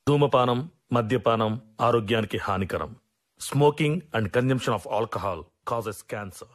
ధూమపానం, మద్యపానం ఆరోగ్యానికి హానికరం. Smoking and consumption of alcohol causes cancer.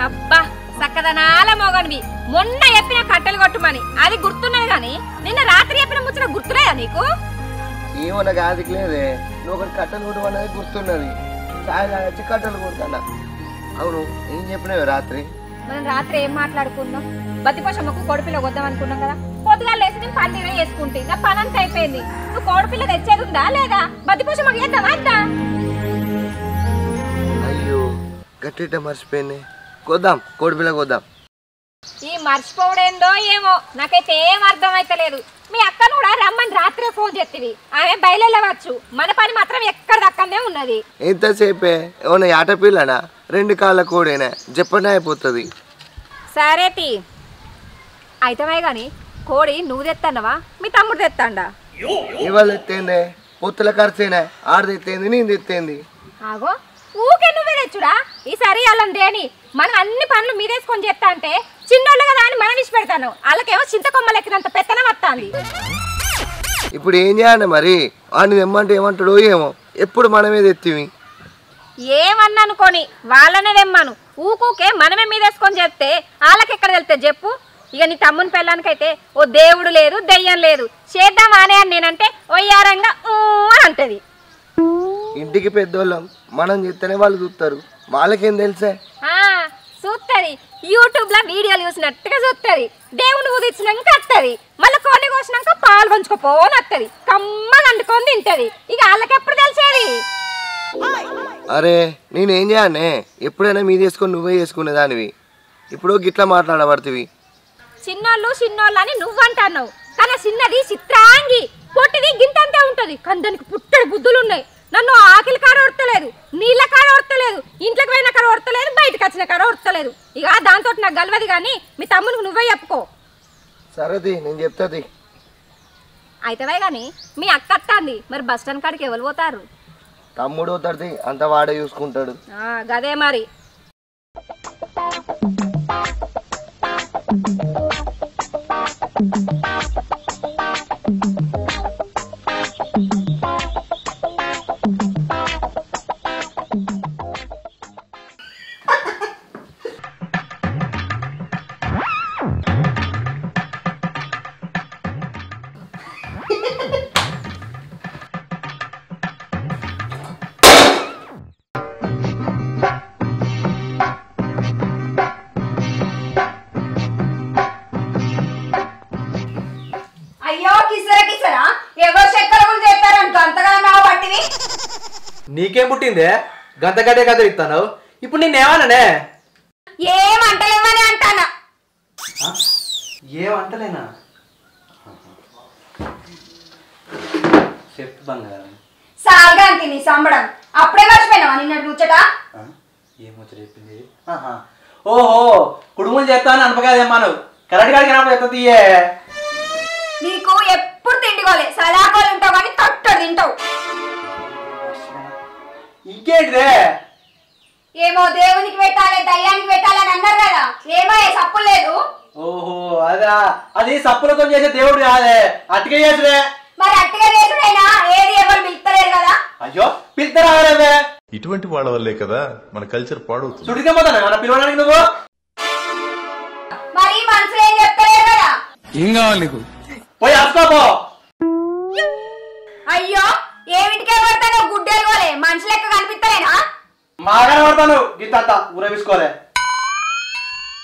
అబ్బా సక్కదనాల మోగనివి మొన్న చెప్పిన కట్టెలు కొట్టుమని అది గుర్తున్నది గాని నిన్న రాత్రి చెప్పిన ముచ్చట గుర్తులేదా నీకు? ఏమన్నా గాదికి లేదే, నువ్వు ఒకటి కట్టెలు కొట్టమన్నది గుర్తున్నది. వచ్చి కట్టెలు కొడతానా? అవును, ఏం చెప్పినావు రాత్రి? మనం రాత్రి ఏం మాట్లాడుకున్నాం? బతిపోషమ్మకు కోడిపిల్ల వద్దాం అనుకున్నాం కదా. పొద్దుగా లేసి నేను పన్నీరే వేసుకుంటే నా పని అంతా అయిపోయింది. నువ్వు కోడిపిల్ల తెచ్చేది ఉందా లేదా? బతిపోషమ్మకి వేద్దామా అంతా? అయ్యో గట్టిట మర్చిపోయింది. కొద్దాం, కోడిపిల్ల కొద్దాం. ఈ మర్చిపోవడేందో ఏమో నాకైతే ఏం అర్థం అయితలేదు. మీ అక్కను కూడా రమ్మని రాత్రే ఫోన్ చేతివి, ఆమె బయలుదేరవచ్చు. మన పని మాత్రం ఎక్కడ దక్కనే ఉన్నది. ఎంతసేపే ఏమన్నా ఆటపిల్లనా? 2 కాళ్ళ కోడేనా? చెప్పనే అయిపోతుంది. సరే తీ అయితమే గాని కోడి నువ్వు తెస్తానవా మీ తమ్ముడు తెస్తాండా? ఇవాళ ఎత్తేందే, పొత్తుల ఖర్చేనా? ఆడది ఎత్తేంది, నేను తెత్తేంది. ఆగో ఊకే నువ్వే తెచ్చుడా? ఈసారి వాళ్ళని దేని మనం అన్ని పనులు మీరేసుకొని చేస్తా అంటే చిన్నోళ్ళు కదా అని మనం ఇచ్చి పెడతాను. వాళ్ళకేమో చింతకొమ్మలు ఎక్కినంత పెత్తనం వస్తుంది. ఇప్పుడు ఏం చేయాలి మరి? వాడిని తెమ్మంటే ఏమంటాడో ఏమో. ఎప్పుడు మనమే తెత్తివి. ఏమన్నా అనుకోని వాళ్ళనే తెమ్మను. ఊకూకే మనమే మీదేసుకొని చేస్తే వాళ్ళకి ఎక్కడ వెళ్తే చెప్పు. ఇక నీ తమ్ముని పెళ్ళానికైతే ఓ దేవుడు లేదు, దెయ్యం లేదు. చేద్దాం ఆనే అని నేనంటే ఒయ్యారంగా అని అంటది. ఇంటికి పెద్దోళ్ళం, మనం చెప్తేనే వాళ్ళు చూస్తారు. వాళ్ళకేం తెలుసే? చూస్తుంది. యూట్యూబ్ లో వీడియోలు చూసినట్టుగా చూస్తుంది. దేవుని ఊదిచ్చినాక వస్తుంది. మళ్ళీ కొన్ని కోసినాక పాలు పంచుకోపోని వస్తుంది. కమ్మగా వండుకొని తింటది. ఇక వాళ్ళకి ఎప్పుడు తెలిసేది? అరే నేనేం చేయనే? ఎప్పుడైనా మీద వేసుకొని నువ్వే చేసుకునే దానివి. ఇప్పుడు గిట్లా మాట్లాడబడుతుంది. చిన్నోళ్ళు చిన్నోళ్ళు అని నువ్వు అంటున్నావు, కానీ చిన్నది చిత్రాంగి, పొట్టిది గింతంతే ఉంటది. కానీ దానికి పుట్టడి బుద్ధులు ఉన్నాయి. నన్ను ఆకిలి కాడ ఒడతలేదు, నీళ్ళ కాడ ఒడతలేదు, ఇంట్లోకి పోయిన కాడ ఒడతలేదు, బయటకు వచ్చిన కాడ ఒడతలేదు. ఇక దాంతో నాకు గలవది. కానీ మీ తమ్మునికి నువ్వే చెప్పుకో. సరేది, నేను చెప్తాది. అయితేవే కానీ మీ అక్క అత్తంది. మరి బస్ స్టాండ్ కాడికి ఎవరు పోతారు? తమ్ముడు అవుతాడు, అంత వాడే చూసుకుంటాడు. గదే మరి. నీకేం పుట్టిందే? గంత గడ్డే కథ ఇస్తాను. ఇప్పుడు నేనేమన్నానే? ఏమంటలేవని అంటానా? ఏమంటలేనా? చెప్పు బంగారం. సాల్గాంతి నీ సంబడం అప్పుడే మర్చిపోయినావా నిన్న ముచ్చట? ఏం ముచ్చట చెప్పింది? ఓహో కుడుములు చేస్తాను అనపకాదేమ్మా. కరెక్ట్ గారికి నాకు చెప్తా తీయే. నీకు ఎప్పుడు తిండికోలే, సలాకోలు ఉంటావు కానీ తట్టడు తింటావు. ఇంకేంటిదే? ఏమో దేవునికి పెట్టాలి, దయ్యానికి పెట్టాలని అన్నారు కదా. ఏమో సప్పు లేదు. ఓహో అదా, అది సప్పులతో చేసే దేవుడు కాదే, అట్టుగా చేసుడే. మరి అట్టుగా చేసుడైనా ఏది ఎవరు పిలుస్తలేరు కదా. అయ్యో పిలుస్తారా? ఇటువంటి వాళ్ళ వల్లే కదా మన కల్చర్ పాడవుతుంది. చుడిగా పోతాను మన పిలవడానికి నువ్వు. మరి మనసులో ఏం చెప్తలేరు కదా. ఏం కావాలి నీకు? పోయి ఆసుకోపో. అయ్యో ఏమిటికే పడతాను గుడ్డేలుకోలే, మనిషి లెక్క కనిపిస్తలేనా? మాగానే పడతాను గీత ఊరేసుకోలే.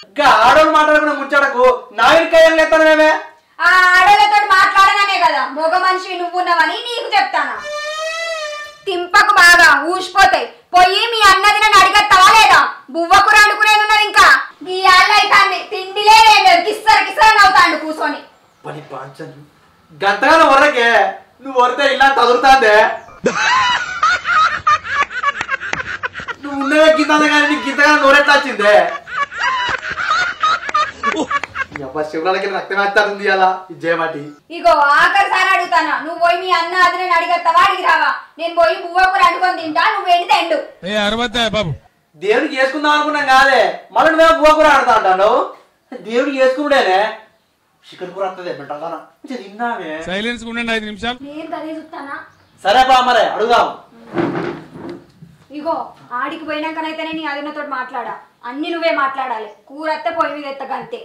ఇంకా ఆడోళ్ళు మాట్లాడుకునే ముచ్చటకు నా ఇంటికి ఏం లేస్తాను మేమే. ఆ ఆడలతో మాట్లాడగానే కదా మగ మనిషి నువ్వున్నావని నీకు చెప్తానా. తింపకు బాగా ఊసిపోతాయి. పోయి మీ అన్నది నన్ను అడిగేస్తావా లేదా? బువ్వకూర అనుకునేది ఉన్నది ఇంకా. ఈ ఆళ్ళైతాంది తిండిలే లేదు, కిස්සరని అవుతాండు కూర్చొని. పని పాంచను గంటగా వరకే నువ్వు వరితే ఇలా తదురుతాందే. నువ్వు ఉన్నవే గింతందే కానీ నీకు గింతగా నోరెట్లా వచ్చిందే? శివరాలకి రక్తం వేస్తుంది అలా ఇది చేయమాటి. ఇగో ఆఖరిసారి అడుగుతానా, నువ్వు పోయి మీ అన్న అది నేను అడిగేస్తావా అడిగి రావా? నేను పోయి బువ్వకూర అనుకొని తింటా, నువ్వు వెళ్ళి తెండు. దేవుడికి చేసుకుందాం అనుకున్నాం కాదే, మళ్ళీ నువ్వే బువ్వకూర ఆడుతా అంటాను. దేవుడికి చేసుకుంటేనే చికెన్ కూర వస్తుంది పెట్టాలా తిన్నామే. సైలెన్స్ ఉండండి 5 నిమిషాలు. నేను అదే చూస్తానా. సరే బా మరే అడుగుదాం. ఇగో ఆడికి పోయినాకనైతేనే నీ అదినతో మాట్లాడా, అన్ని నువ్వే మాట్లాడాలి. కూర అత్తే పొయ్యి మీద ఎత్తగంతే.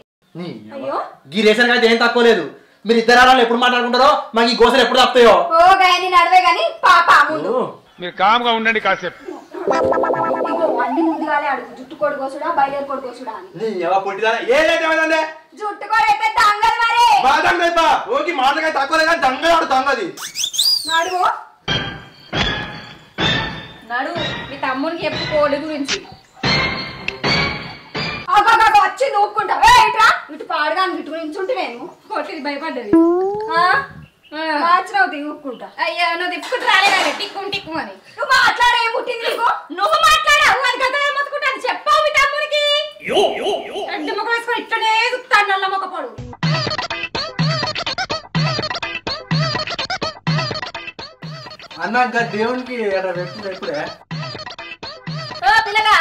అయ్యో ఈ రేషన్ అయితే ఏం తక్కువ లేదు. మీరు ఇద్దరు ఆడాలి ఎప్పుడు మాట్లాడుకుంటారో మాకు ఈ గోసలు ఎప్పుడు తప్పుతాయో. ఓ గాయని నడవే గాని పాప ముందు మీరు కామ్గా ఉండండి కాసేపు. ఇగో అన్ని ముందుగానే అడుగు, జుట్టు కోడి కోసుడా బయలుదేరి కోడి కోసుడా అని. జుట్టు కోడి అయితే దంగది మరి. ఓకే మాటగా తక్కువ కానీ దంగది దంగది నడువు నడు మీ తమ్మునికి చెప్పు కోడి గురించి. వచ్చి నూక్కుంటా ఇట్రా ఇటు పాడుగా ఇటు నించుంటే నేను కోటిది భయపడ్డది. మార్చినవు తిప్పుకుంటా. అయ్యా నువ్వు తిప్పుకుంటూ రాలేదా టిక్కు అని. నువ్వు మాట్లాడే పుట్టింది నీకు. నువ్వు మాట్లాడావు అది కదా మొత్తుకుంటాను చెప్పావు మీ తమ్మునికి. రెండు ముఖం వేసుకొని ఇట్లనే చూస్తాను నల్ల మొక్క పొడు. అన్నాక దేవునికి ఎప్పుడే ఓ పిల్లగా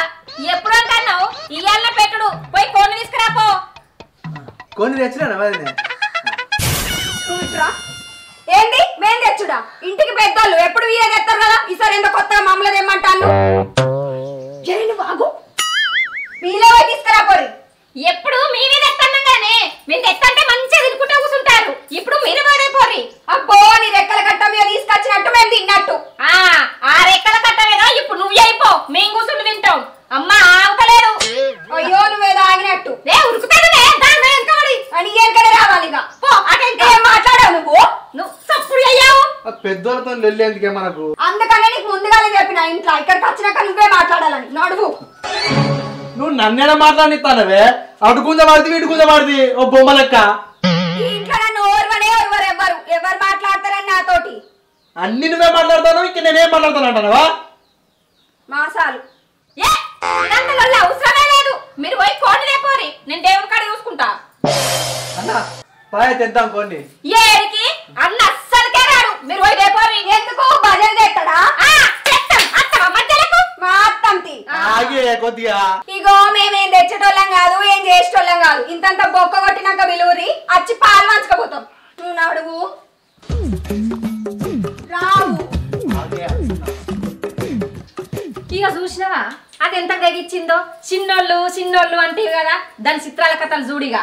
ఎప్పుడు అంటున్నావు? ఇయ్యాల పెట్టుడు పోయి కోడిని తీసుకురాపో. కొన్ని తెచ్చినా ఏంటి మేం తెచ్చుడా? ఇంటికి పెద్దోళ్ళు ఎప్పుడు వీరే తెస్తారు కదా, ఈసారి ఎంత కొత్తగా మమ్మల్ని తెమ్మంటాను. జైలు బాగు వీలే పోయి తీసుకురాపోరి. ఎప్పుడు మేమే తెస్తున్నాం గానే మేము తెస్తంటే మంచిగా తినుకుంటూ కూర్చుంటారు. ఇప్పుడు మీరు పోయి అబ్బో నీ రెక్కల కట్ట మీద తీసుకొచ్చినట్టు మేము తిన్నట్టు. ఆ రెక్కల కట్ట మీద ఇప్పుడు నువ్వు అయిపో, మేము కూర్చుంటూ తింటాం. అమ్మ ఆగుతలేదు. అయ్యో నువ్వేదో ఆగినట్టు ఉరుకుతాడు అని ఎక్కడే రావాలి. ఇక పో అటెంటే ఏం మాట్లాడావు నువ్వు సప్పుడు అయ్యావు. పెద్దోళ్ళతో వెళ్ళేందుకే మనకు. అందుకనే నీకు ముందుగానే చెప్పిన ఇంట్లో ఇక్కడికి వచ్చినాక నువ్వే మాట్లాడాలని. నడువు. నువ్వు నన్నేనా మాట్లాడిస్తానవే? అటు గుంజ పడితే ఇటు గుంజ పడితే ఓ బొమ్మ లెక్క. ఈ ఇంట్లో నన్ను ఎవరు మాట్లాడతారని నాతోటి. అన్ని నువ్వే మాట్లాడతాను, ఇంక నేనేం మాట్లాడతాను అంటానవా? మాసాలు అవసరమే లేదు. మీరు పోయి కోడి లేపోరి, నేను దేవుని కాడ చూసుకుంటా. అన్నా పాయ తెద్దాం కొన్ని. ఏడికి అన్న అస్సలకే రాడు. మీరు పోయి లేపోరి. ఎందుకు భజన చేస్తాడా? మా అత్తంతి ఆగే కొద్దిగా. ఇగో మేమేం తెచ్చేటోళ్ళం కాదు, ఏం చేసేటోళ్ళం కాదు. ఇంతంత బొక్క కొట్టినాక విలువరి వచ్చి పాలు మంచుకపోతాం. నువ్వు నడువు రావు. ఇక చూసినావా అది ఎంత తెగిచ్చిందో. చిన్నోళ్ళు అంటే కదా దాని చిత్రాల కథలు చూడిగా.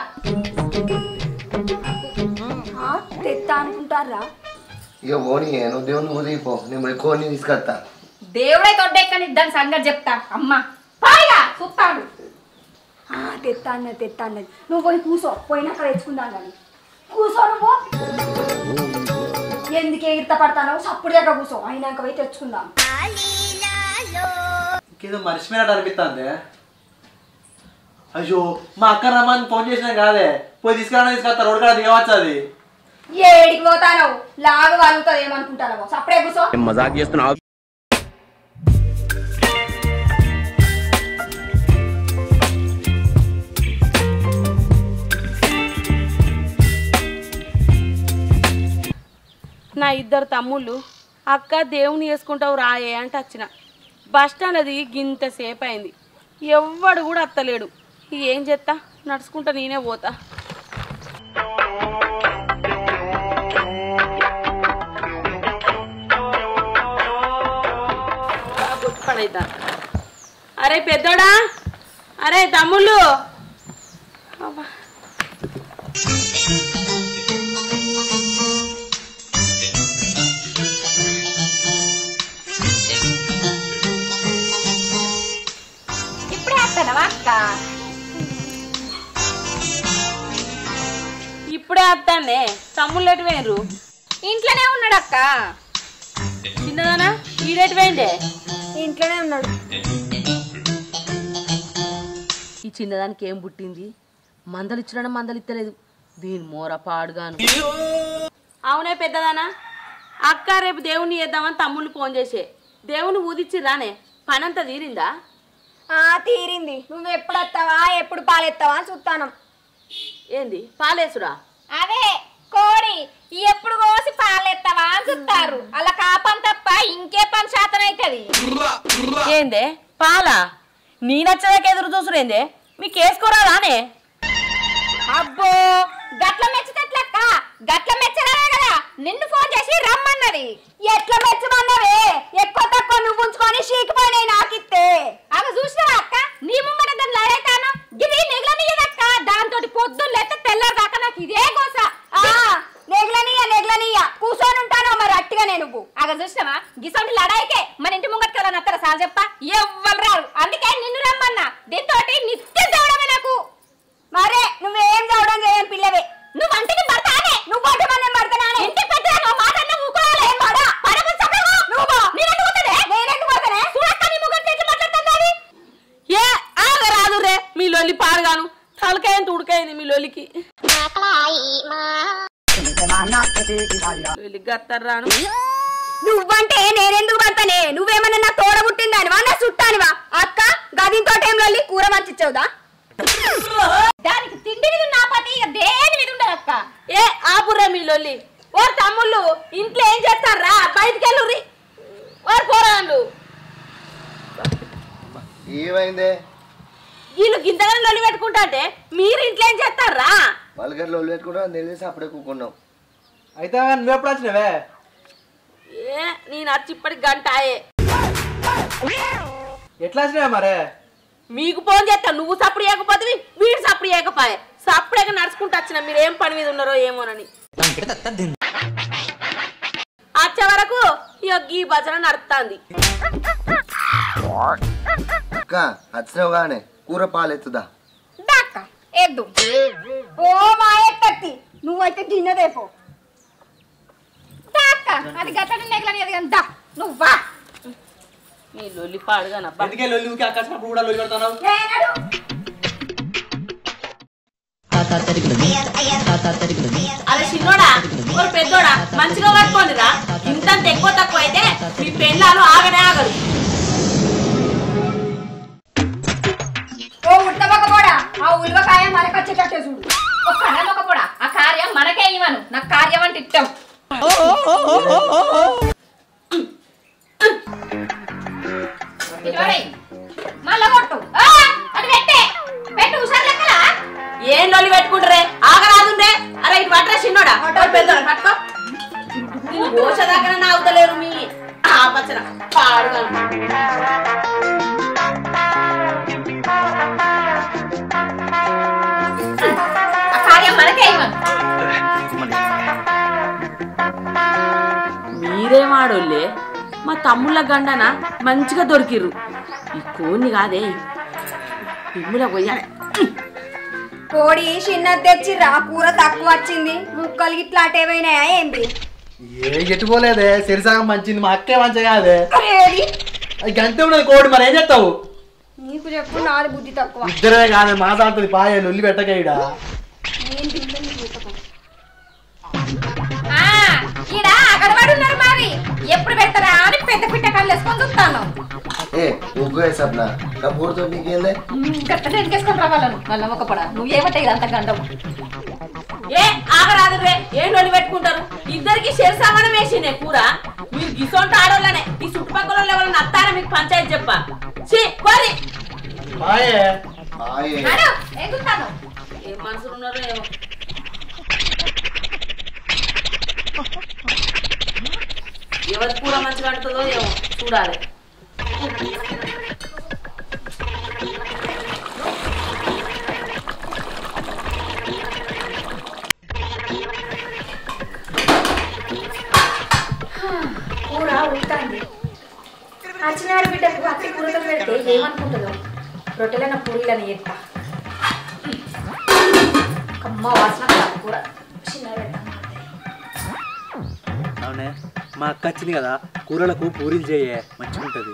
తెత్తా అనుకుంటారా? ఇక పోనీ నువ్వు దేవుని ఉదయిపో, నేను కోడిని తీసుకొస్తా. దేవుడే తొడ్డెక్కని దాని సంగతి చెప్తా. అమ్మ పాయిగా చూస్తాడు. తెత్తా అన్నది నువ్వు పోయి కూసో, పోయినాక తెచ్చుకుందాం కానీ. కూసో నువ్వు ఎందుకు ఎగిరిత పడతాను? సప్పుడు దగ్గర కూసో, అయినాక పోయి తెచ్చుకుందాం. ఇంకేదో మర్చిపోయినట్టు అనిపిస్తుంది. అయ్యో మా అక్క రమ్మని ఫోన్ చేసినా కాదే, పోయి తీసుకొస్తా. రోడ్డు కాడ దిగవచ్చు. అది ఏడికి పోతాను లాగు వాలుగుతుంది ఏమనుకుంటానో. సప్పుడే కూసో. మజాక్ చేస్తున్నావు. నా 2 తమ్ముళ్ళు అక్క దేవుని చేసుకుంటావు రాయే అంటే వచ్చిన. బస్ స్టాండ్ అది గింతసేపు అయింది, ఎవ్వడు కూడా అత్తలేడు. ఏం చేస్తా, నడుచుకుంటా నేనే పోతా. గుర్తుపడైతా. అరే పెద్దోడా, అరే తమ్ముళ్ళు. ఇప్పుడే వస్తానే తమ్ముళ్ళు ఎటు పోయినరు ఇంట్లోనే ఉన్నాడక్క. చిన్నదానా ఈడెటు పోయిండే ఇంట్లోనే ఉన్నాడు. ఈ చిన్నదానికి ఏం పుట్టింది మందలు ఇచ్చినా మందలు ఇత్తలేదు దీని మోర పాడుగాను. అవునే పెద్దదానా అక్క రేపు దేవుణ్ణి చేద్దామని తమ్ముళ్ళు ఫోన్ చేసే దేవుని ఊదిచ్చిరానే పనంతా తీరిందా? తీరింది. నువ్వు ఎప్పుడు వస్తావా ఎప్పుడు పాలెత్తావా అని చూస్తాను. ఏంది పాలేసురా? అదే కోడి ఎప్పుడు కోసి పాలెత్తావా అని చూస్తారు. అలా కాపం తప్ప ఇంకే పని శాతం అవుతుంది. ఏందే పాలా నీ నచ్చదాకా ఎదురు చూసురేందే మీకు వేసుకోరాదానే? అబ్బో గట్ల మెచ్చటట్లక్క, గట్ల మెచ్చరాలే కదా నిన్ను ఫోన్ చేసి రమ్మన్నది. ఎట్లా మెచ్చమన్నావే? ఎక్కువ తక్కువ నువ్వు ఉంచుకొని షీకిపోయినాయి నాకిస్తే. అవి చూసినావా అక్క, నీ ముంగట దాన్ని లాడైతాను గిది నెగలనీయదక్క. దాంతో పొద్దున్న లేస్తే తెల్లారిదాకా నాకు ఇదే కోస. నెగ్లనీయ కూర్చొని ఉంటాను మరి అట్టిగానే నువ్వు. అగ చూసినావా గిసంటి లడాయికే మన ఇంటి ముంగట కదా నత్తర సార్ చెప్ప ఎవ్వరు రారు. అందుకే నిన్ను రమ్మన్నా. దీంతో నిత్యం చదవడమే నాకు. మరే నువ్వేం చదవడం చేయని పిల్లవే. నువ్వు అంటికి పడతానే, నువ్వు పట్టమని పడతానే. ఇంటి పెద్ద మాట అన్న ఊకోవాలి. ఏ ఆగరాదు రే మీ లొల్లి పాడుగాను తలకాయంత ఉడికాయింది మీ లొల్లికి. గత్తర్రాను నువ్వంటే నేనెందుకు పడతానే? నువ్వేమన్నా నా తోడ పుట్టిందానివా నా చుట్టానివా? అక్క గదింతో టైంలో కూర మంచిచ్చావుదా? దానికి తిండి మీద నా పతి దేని మీద ఉండదు అక్క. ఏ ఆపుర్రా మీ లొల్లి. ఓ తమ్ముళ్ళు ఇంట్లో ఏం చేస్తారా? బయటికి వెళ్ళుర్రి ఓ పోరాళ్ళు. ఏమైందే? వీళ్ళు గింతగానే లొల్లి పెట్టుకుంటా అంటే మీరు ఇంట్లో ఏం చేస్తారా? వాళ్ళ లొల్లి పెట్టుకుంటాం తెలిసి అప్పుడే కూకున్నాం. అయితే నువ్వు ఎప్పుడు వచ్చినవే? ఏ నేను వచ్చి ఇప్పటికి గంట ఆయే. ఎట్లా వచ్చినావే మరే? మీకు ఫోన్ చేస్తా నువ్వు సప్పుడు చేయకపోతే వీడు సప్పుడు చేయకపోయే సప్పుడేగా నడుచుకుంటూ వచ్చిన మీరు ఏం పని మీద ఉన్నారో ఏమోనని. వచ్చే వరకు ఈ భజన నడుస్తుంది. అక్క వచ్చినావు గానే కూర పాలెత్తుదా? దాక్క ఎద్దు. ఓ మా ఎత్తత్తి నువ్వైతే తిన్నదేపో. దాక్క అది గట్ట నెగలనియది కదా. నువ్వా మీ లొల్లి పాడుగానబ్బా. అందుకే లొల్లి ఊరికి అక్క వచ్చినప్పుడు కూడా లొల్లి పెడతాను. అదే చిన్నోడా ఒక పెద్దోడా మంచిగా పట్టుకోండిరా. ఇంత ఎక్కువ తక్కువ అయితే మీ పెళ్ళాలు ఆగనే ఆగరు. ఓ ఉట్టబోడా ఆ ఉల్వకాయ మనకొచ్చేటట్టే చూడు. ఒక్క అనమొకపోడా ఆ కార్యం మనకే ఇవ్వను. నాకు కార్యం అంటే ఇష్టం. మళ్ళా కొట్టు అది పెట్టే పెట్టు హుషారు లెక్కలా. ఏం లొల్లి పెట్టుకుంటారే ఆగరాదుండే. అరే ఇటు పట్టరా చిన్నోడా పెద్దోడా పట్టుకో. దోశ దగ్గర నాగుతలేరు మీ ఆపచ్చన పాడుగాను. ఆ కార్యం మనకే ఇవ్వను. మీరేమాడోళ్ళే మా తమ్ముళ్ళ గండన మంచిగా దొరికిర్రు. ఈ కోడిని కాదే తిమ్ముల పోయాలి. కోడి చిన్నది తెచ్చిర్రా కూర తక్కువ వచ్చింది. ముక్కలు గిట్లా అటేమైనాయా ఏంది? ఏ ఎట్టుకోలేదే సిరిసాగం మంచింది మా అక్కే మంచిగా కాదే. ఏది అది గంతే ఉన్నది కోడి మరి ఏం చేస్తావు? నీకు చెప్పు నాది బుద్ధి తక్కువ. ఇద్దరే కాదే మా దాంట్లో పాయ లొల్లి పెట్టకేయడా. నేను తింటే నీకు పెట్టకు. ఈడ అగడవాడు ఉన్నారు మరి ఎప్పుడు పెడతారా అని పెద్ద పిట్ట కళ్ళు వేసుకొని చూస్తాను. ఏ ఊగు సప్న కపూర్తో నీకేందే? గట్ట ఎదికేసుకొని రావాలను మళ్ళీ ఒక పడ. నువ్వు ఏమంటే ఇదంతా గండం. ఏ ఆగరాదు రే ఏం లొల్లి పెట్టుకుంటారు? ఇద్దరికి శరసామనం వేసిండే కూర. మీరు గిసొంట ఆడోళ్ళనే ఈ చుట్టుపక్కల ఎవరైనా అత్తారా మీకు పంచాయతీ చెప్పా. కోరి పాయే పాయే ఎదుగుతాను. ఏం మనుషులు ఉన్నారో ఏమో. ఎవరి కూర మంచిగా అంటుందో ఏమో చూడాలి. కూర ఉంటాంది. అచ్చినాడు బిడ్డకు అత్తి కూరతో పెడితే ఏమనుకుంటుందో. రొట్టెలైన పూరీలని ఎత్తా కమ్మ వాసన కూర. అవునే మా అక్క వచ్చింది కదా కూరలకు పూరీలు చేయే మంచిగా ఉంటుంది.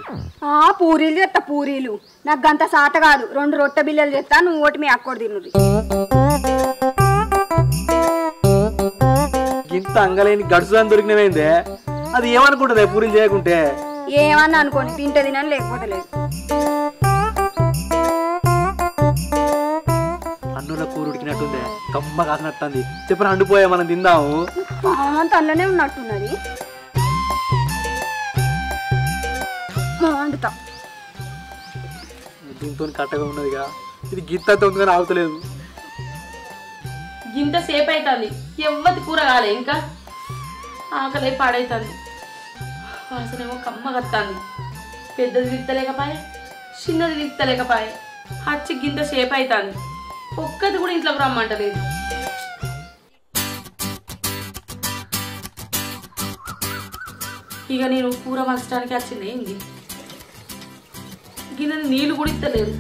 పూరీలు చేస్తా పూరీలు నాకు గంత సాత కాదు 2 రొట్టె బిల్లలు చేస్తా నువ్వు ఒకటి మీ అక్కోడు తిన్నది. ఇంత అంగలేని గడుసుదని దొరికినవేందే అది ఏమనుకుంటుంది పూరీలు చేయకుంటే? ఏమన్నా అనుకోని తింటే తినని లేకపోతే లేదు. అన్నుల కూర ఉడికినట్టుందే కమ్మ కాసినట్టుంది చెప్పని అండిపోయా మనం తిందాము. అంత అందులోనే ఉన్నట్టున్నది వండుతా. దీంతో కట్టగా ఉన్నదిగా ఇది గిత్తంత ఉంది కానీ ఆగుతలేదు. గింత సేపు అవుతుంది ఎవ్వతి కూర కాలే ఇంకా ఆకలి పాడైతుంది. వాసనేమో కమ్మ కత్తాంది. పెద్దది విత్తలేకపాయే చిన్నది విత్తలేకపాయే హచ్చి గింత సేపు అవుతుంది. ఒక్కది కూడా ఇంట్లోకి రమ్మంటలేదు. ఇక నేను కూర వంచడానికి వచ్చింది ఏంది గిన్నె నీళ్ళు కూడా ఇస్తలేదు.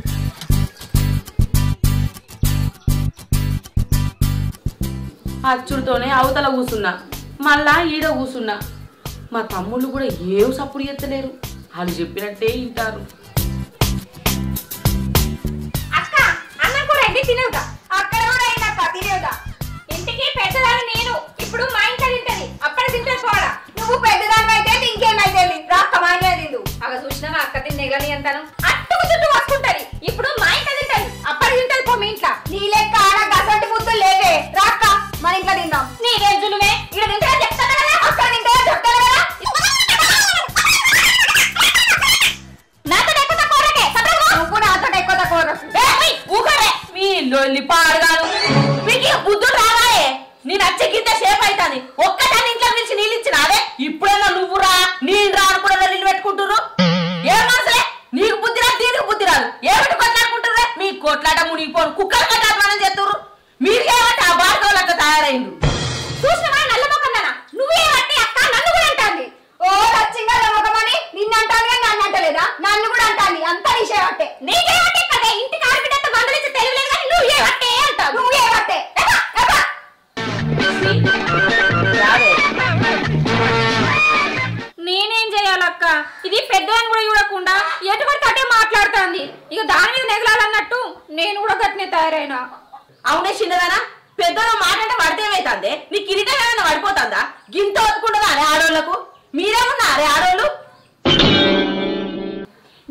అచ్చుడితోనే అవతల కూసున్నా మళ్ళా ఈడ కూసున్నా. మా తమ్ముళ్ళు కూడా ఏం సప్పుడు ఎత్తలేరు. వాళ్ళు చెప్పినట్టే వింటారు. అక్క అన్నం కూర ఎన్ని తినవుగా? అక్కడ కూడా అయిందక్క తినేవుదా. ఇంటికి పెద్దదాన్ని నేను, ఇప్పుడు మా ఇంట్లో తింటది, అక్కడ తింటే పోడా. నువ్వు పెద్దదాన్ని అయితే ఇంకేమైతే రాక్క మా ఇంట్లో తిందు. అక్కడ చూసినా అక్క తిన్నే కానీ అంటాను అట్టుకు చుట్టూ వస్తుంటది. ఇప్పుడు మా ఇంట్లో తింటది, అప్పటి తింటది పో మీ ఇంట్లో. నీ లెక్క గసంటి ముద్దులు లేవే రాక్క మన ఇంట్లో తిందాం. నీకేం జులుమే ఇక్కడ తింటా చెప్తాను కదా, అక్కడ తింటే చెప్తాను కదా. నాతో ఎక్కువ తక్కువకే నువ్వు నాతో ఎక్కువ తక్కువ ఊకరే మీ లొల్లి పాడుగాను. మీకు బుద్ధులు రావాయే. నేను వచ్చే గింత సేపు అవుతుంది. ఒక్కదాన్ని ఇంట్లో పిలిచి నీళ్ళు ఇచ్చినావే. ఇప్పుడైనా నువ్వు రా నేను రా అనుకున్నా నీళ్ళు పెట్టుకుంటున్నారు. ఏం మనసులే నీకు బుద్ధి రాదు దీనికి బుద్ధి రాదు. ఏమిటి కొట్లాడుకుంటుర్రే? మీ కొట్లాట మునిగిపోను కుక్కలు కట్టాలని చేస్తున్నారు. మీరు ఏమంటే ఆ బాధలక్క తయారైండ్రు. చూసినవా నల్ల మొక్కన్నా నువ్వేమంటే అక్క నన్ను కూడా అంటాంది. ఓ లక్ష్యంగా నమ్మకమని నిన్ను అంటాను కానీ నన్ను అంటలేదా? నన్ను కూడా అంటాను అంత విషయం అట్టే. నీకేమంటే కదా ఇంటికి ఆడబిడ్డంత మందలించి తెలియలేదు కానీ నువ్వేమంటే అంటావు. నువ్వేమట్టే నేనేం చేయాలక్క? ఇది పెద్దదని కూడా చూడకుండా ఎటువంటి అటే మాట్లాడుతుంది. ఇక దాని మీద నెగలాలన్నట్టు నేను కూడా గట్టినే తయారైనా. అవునే చిన్నదానా పెద్దలో మాట్లాడే పడితే ఏమైతుంది? నీ కిరీటం ఏమైనా పడిపోతుందా? గింత వదుకుంటుందా అరే ఆడోళ్లకు? మీరేమన్నా అరే ఆడోళ్ళు?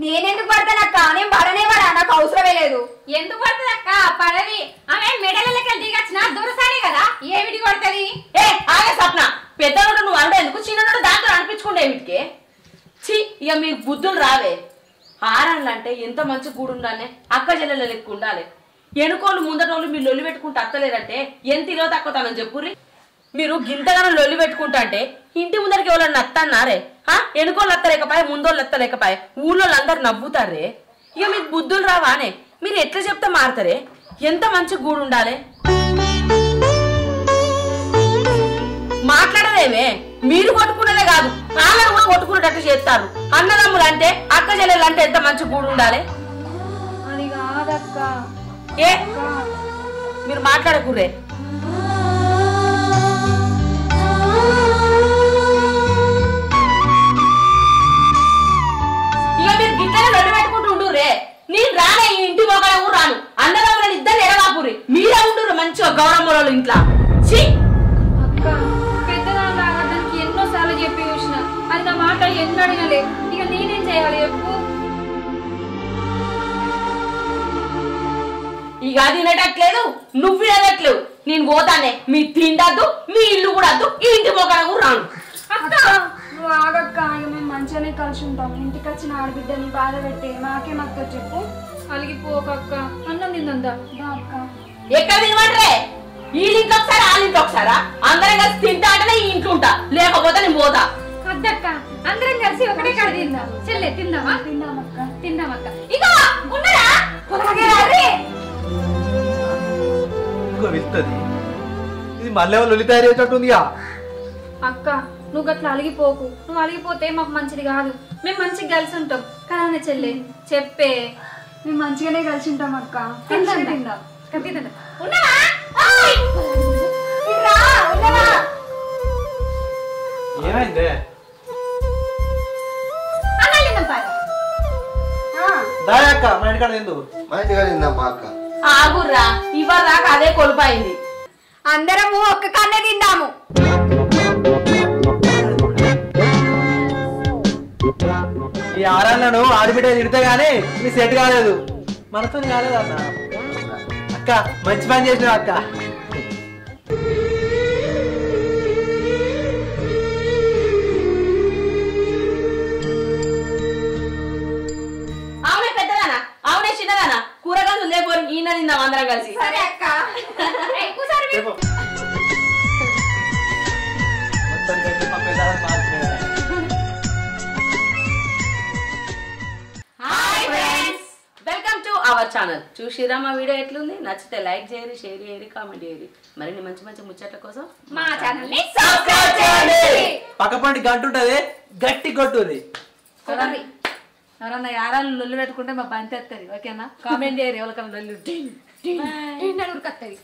నేనెందుకు పడతానక్క? నేను పడనే పడా, నాకు అవసరమే లేదు. ఎందుకు పడుతుంది అక్క పడవి? ఆమె మెడలకి దిగచ్చిన దురసానే కదా, ఏమిటి కొడుతుంది? ఏ ఆగే స్వప్న పెద్దోడు నువ్వు అండేందుకు చిన్నోడు దాంతో అనిపించుకుంటే ఏమిటికే? చి ఇక మీకు బుద్ధులు రావే. ఆరాళ్ళంటే ఎంత మంచి గూడు ఉండాలి, అక్క చెల్లెల లెక్క ఉండాలి. ఎనుకోళ్ళు ముందటోళ్ళు మీరు లొల్లి పెట్టుకుంటూ అత్తలేరంటే ఎంత ఇలో తక్కువతానని చెప్పుర్రి. మీరు గింతగానో లొల్లి పెట్టుకుంటా అంటే ఇంటి ముందరికి ఎవరన్నా అత్తన్నారే? ఎనుకోళ్ళు అత్తలేకపాయ ముందోళ్ళు అత్తలేకపాయ ఊళ్ళో అందరు నవ్వుతారే. ఇక మీకు బుద్ధులు రావానే? మీరు ఎట్లా చెప్తే మారుతారే? ఎంత మంచి గూడు ఉండాలి. మాట్లాడదేమే మీరు కొట్టుకునేదే కాదు వాళ్ళని కూడా కొట్టుకునేటట్టు చేస్తారు. అన్నదమ్ములు అంటే అక్క చెల్లెలు అంటే ఎంత మంచి గూడు ఉండాలి. అది కాదక్క. ఏ మీరు మాట్లాడకూరే. ఇక మీరు గిట్టనే రెండు పెట్టుకుంటూ ఉండురే. నేను రానే ఈ ఇంటి మొగల ఊరు రాను. అన్నదమ్ములను ఇద్దరు ఎడవాపురి. మీరే ఉండురు మంచిగా గౌరమ్మల ఇంట్లో. అక్క పెద్దదాని దానికి ఎన్నోసార్లు చెప్పి చూసిన అది నా మాట ఎన్నో అడిగలే. ఇక నేనేం చేయాలి చెప్పు? ఇక అది వినేటట్లేదు నువ్వు వినేటట్లేవు. నేను పోతానే మీ తిండద్దు మీ ఇల్లు కూడా వద్దు ఈ ఇంటి మొగల ఊరు రాను. అక్క నువ్వు ఆగక్క. ఇక మేము మంచిగానే కలిసి ఉంటాం. ఇంటికి వచ్చిన ఆడబిడ్డని బాధ పెడితే మాకేమక్క చెప్పు. అలిగిపోకక్క అన్నం తిందా అక్క ఎక్కడ తినమంటారే? ఈ ఇంట్లో ఒకసారి ఆ ఇంట్లో ఒకసారా? అందరం కలిసి తింటా అంటే ఈ ఇంట్లో ఉంటా, లేకపోతే నేను పోతా. వద్దక్క అందరం కలిసి ఒకటే కాడ తిందాం. చెల్లె తిందామా? తిందామక్క. తిందామక్క. ఇక ఉండరా వెళ్తుంది ఇది మళ్ళీ లొల్లి తయారు చేసేటట్టుందిగా. అక్క నువ్వు గట్లా అలిగిపోకు. నువ్వు అలిగిపోతే మాకు మంచిది కాదు. మేము మంచిగా కలిసి ఉంటాం కదా చెల్లె. చెప్పే మేము మంచిగానే కలిసి ఉంటాం అక్క. తిందాం తిందాం. ఏమైందే దాయక్క మా ఇంటికాడ ఎందుకు మా ఇంటికాడ తిందాం అక్క. ఆగుర్రా ఇవాళ దాకా అదే కొలుపైంది. అందరము ఒక్క కన్నే తిందాము. ఈ ఆరాలను ఆడిబిడ్డ తిడితే గానీ నీ సెట్ కాలేదు. మనతో కాలేదు అన్న. అక్క మంచి పని చేసినావు అక్క. అవునే పెద్దదానా అవునే చిన్నదానా కూరగాయలు లేకపోరు ఈయన తిందాం అందరం కలిసి. సరే అక్క. Welcome to our channel. చూసిరా మా వీడియో ఎట్లుంది? నచ్చితే లైక్ చేయరి, షేర్ చేయరి, కామెంట్ చేయరి. మరిన్ని మంచి మంచి ముచ్చట్ల కోసం మా ఛానల్ ని సబ్స్క్రైబ్ చేయండి. పక్కపంటి గంట ఉంటది గట్టి కొట్టుది. ఎవరన్నా యారాలు లొల్లు పెట్టుకుంటే మా బంతి వస్తుంది. ఓకేనా? కామెంట్ చేయరు ఎవరికన్నా లొల్లు. ఉరుకత్తది.